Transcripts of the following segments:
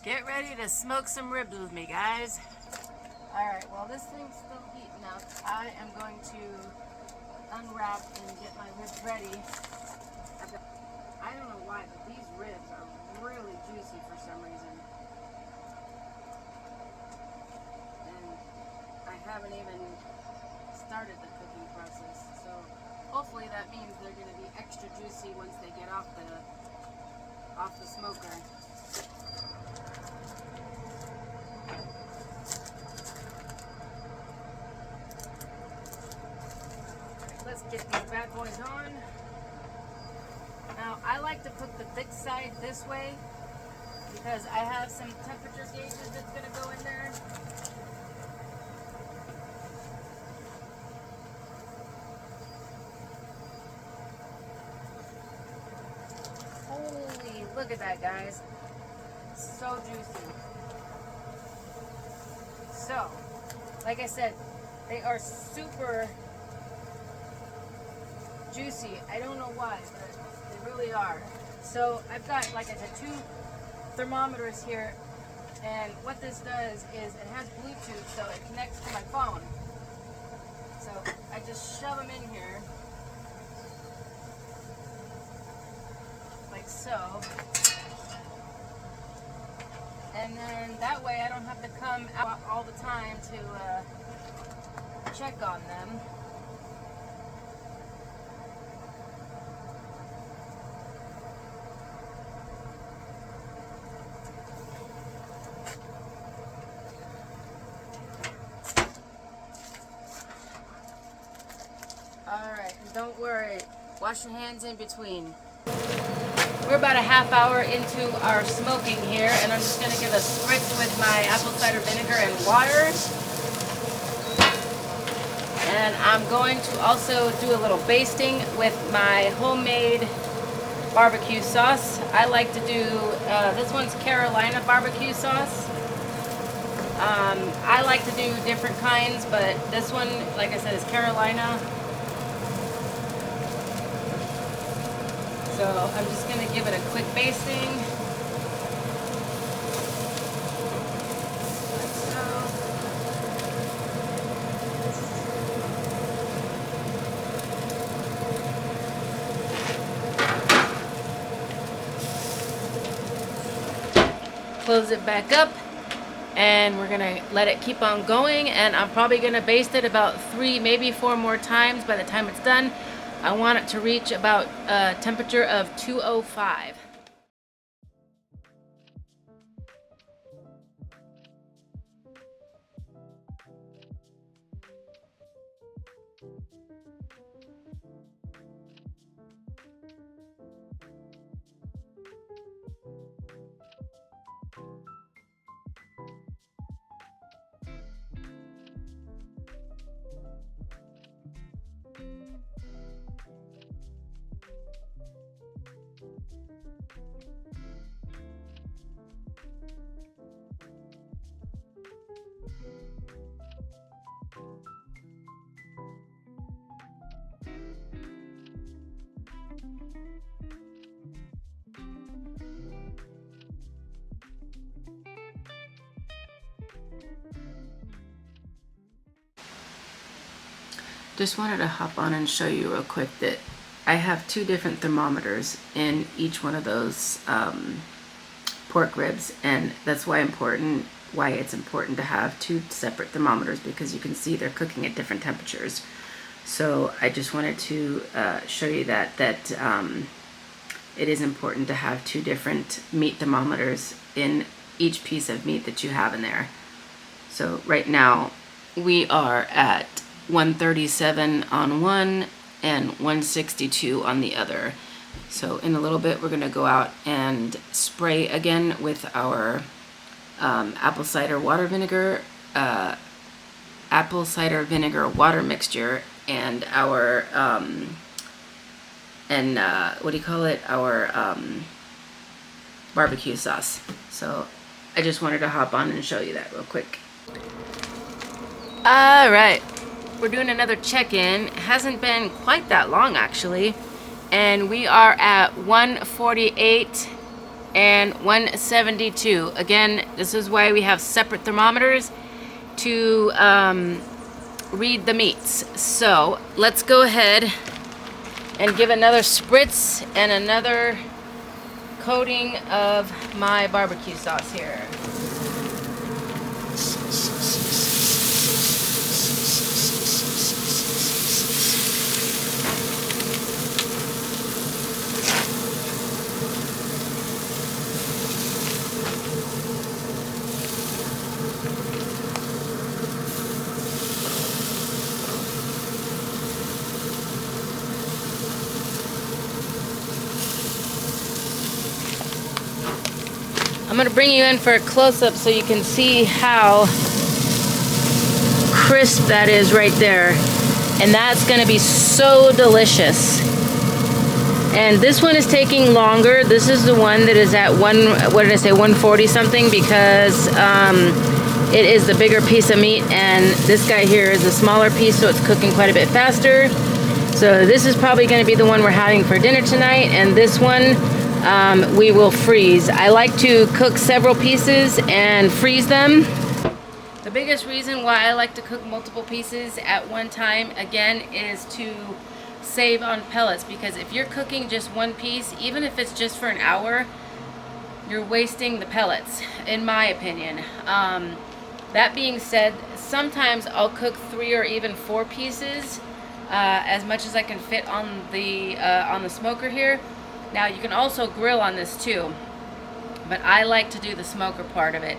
Get ready to smoke some ribs with me, guys. Alright, well this thing's still heating up. I am going to unwrap and get my ribs ready. I don't know why, but these ribs are really juicy for some reason. And I haven't even started the cooking process, so hopefully that means they're going to be extra juicy once they get off the smoker. Let's get these bad boys on. Now, I like to put the thick side this way because I have some temperature gauges that's going to go in there. Holy, look at that, guys. So juicy. So, like I said, they are super juicy. I don't know why, but they really are. So I've got, like I said, 2 thermometers here, and what this does is it has Bluetooth, so it connects to my phone. So I just shove them in here, like so, and then that way I don't have to come out all the time to check on them. Alright, don't worry, wash your hands in between. We're about a half hour into our smoking here, and I'm just going to give a spritz with my apple cider vinegar and water. And I'm going to also do a little basting with my homemade barbecue sauce. I like to do, this one's Carolina BBQ sauce. I like to do different kinds, but this one, like I said, is Carolina. So I'm just going to give it a quick basting. Like so. Close it back up, and we're going to let it keep on going, and I'm probably going to baste it about 3, maybe 4 more times by the time it's done. I want it to reach about a temperature of 205. Just wanted to hop on and show you real quick that I have 2 different thermometers in each one of those pork ribs, and that's why it's important to have 2 separate thermometers, because you can see they're cooking at different temperatures. So I just wanted to show you that it is important to have 2 different meat thermometers in each piece of meat that you have in there. So right now we are at 137 on one and 162 on the other. So in a little bit we're going to go out and spray again with our apple cider vinegar water mixture, and our our barbecue sauce. So I just wanted to hop on and show you that real quick. Alright, we're doing another check-in. It hasn't been quite that long actually, and we are at 148 and 172. Again, this is why we have separate thermometers to read the meats. So let's go ahead and give another spritz and another coating of my barbecue sauce here. I'm going to bring you in for a close-up so you can see how crisp that is right there. And that's going to be so delicious. And this one is taking longer. This is the one that is at 140 something, because it is the bigger piece of meat, and this guy here is a smaller piece, so it's cooking quite a bit faster. So this is probably going to be the one we're having for dinner tonight, and this one we will freeze. I like to cook several pieces and freeze them. The biggest reason why I like to cook multiple pieces at one time, again, is to save on pellets, because if you're cooking just one piece, even if it's just for an hour, you're wasting the pellets, in my opinion. That being said, sometimes I'll cook 3 or even 4 pieces, as much as I can fit on the smoker here. Now you can also grill on this too, but I like to do the smoker part of it.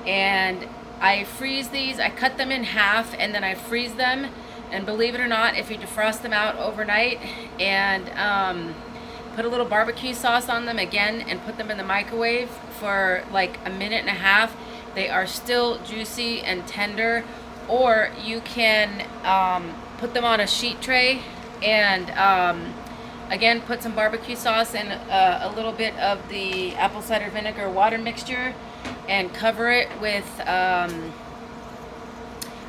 And I freeze these, I cut them in half and then I freeze them. And believe it or not, if you defrost them out overnight and put a little barbecue sauce on them again and put them in the microwave for like a minute and a half, they are still juicy and tender. Or you can put them on a sheet tray and again, put some barbecue sauce and a little bit of the apple cider vinegar water mixture and cover it with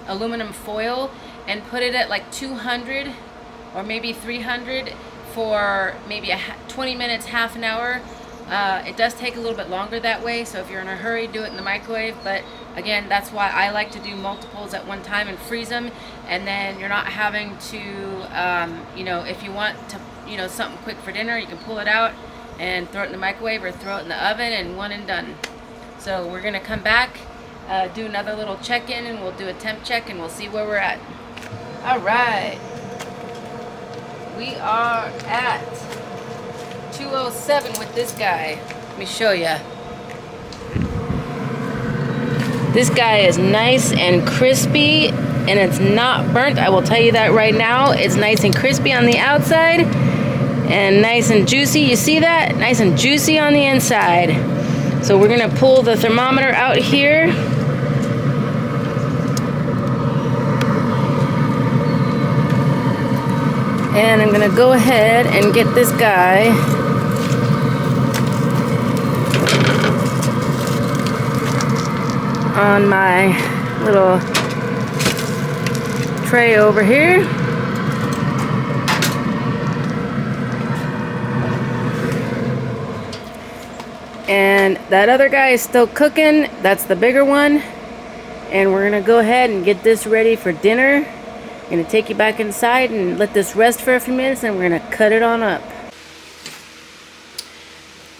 aluminum foil and put it at like 200 or maybe 300 for maybe 20 minutes, half an hour. It does take a little bit longer that way, so if you're in a hurry, do it in the microwave. But again, that's why I like to do multiples at one time and freeze them, and then you're not having to, you know, if you want to, you know, something quick for dinner, you can pull it out and throw it in the microwave or throw it in the oven, and one and done. So we're gonna come back, do another little check-in, and we'll do a temp check and we'll see where we're at. All right, we are at 207 with this guy. Let me show you. This guy is nice and crispy, and it's not burnt. I will tell you that right now. It's nice and crispy on the outside and nice and juicy. You see that? Nice and juicy on the inside. So we're gonna pull the thermometer out here. And I'm gonna go ahead and get this guy on my little tray over here. And that other guy is still cooking. That's the bigger one. And we're gonna go ahead and get this ready for dinner. I'm gonna take you back inside and let this rest for a few minutes, and we're gonna cut it on up.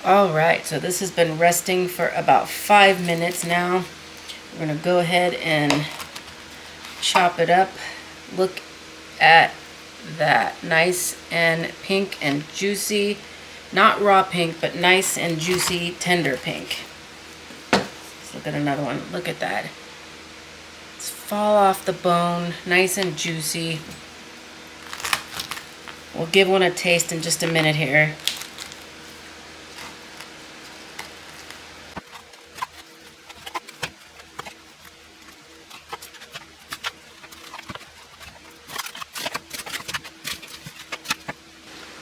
All right, so this has been resting for about 5 minutes now. We're gonna go ahead and chop it up. Look at that, nice and pink and juicy. Not raw pink, but nice and juicy, tender pink. Let's look at another one. Look at that. It's fall off the bone, nice and juicy. We'll give one a taste in just a minute here.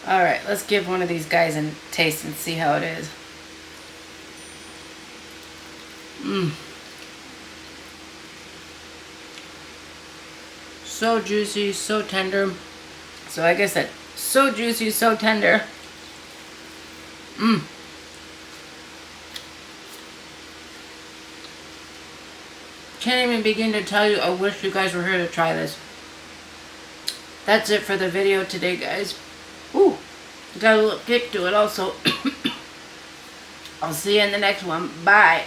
All right, let's give one of these guys a taste and see how it is. So juicy, so tender. So I guess that so juicy, so tender. Can't even begin to tell you. I wish you guys were here to try this. That's it for the video today, guys. Ooh, got a little kick to it also. I'll see you in the next one. Bye.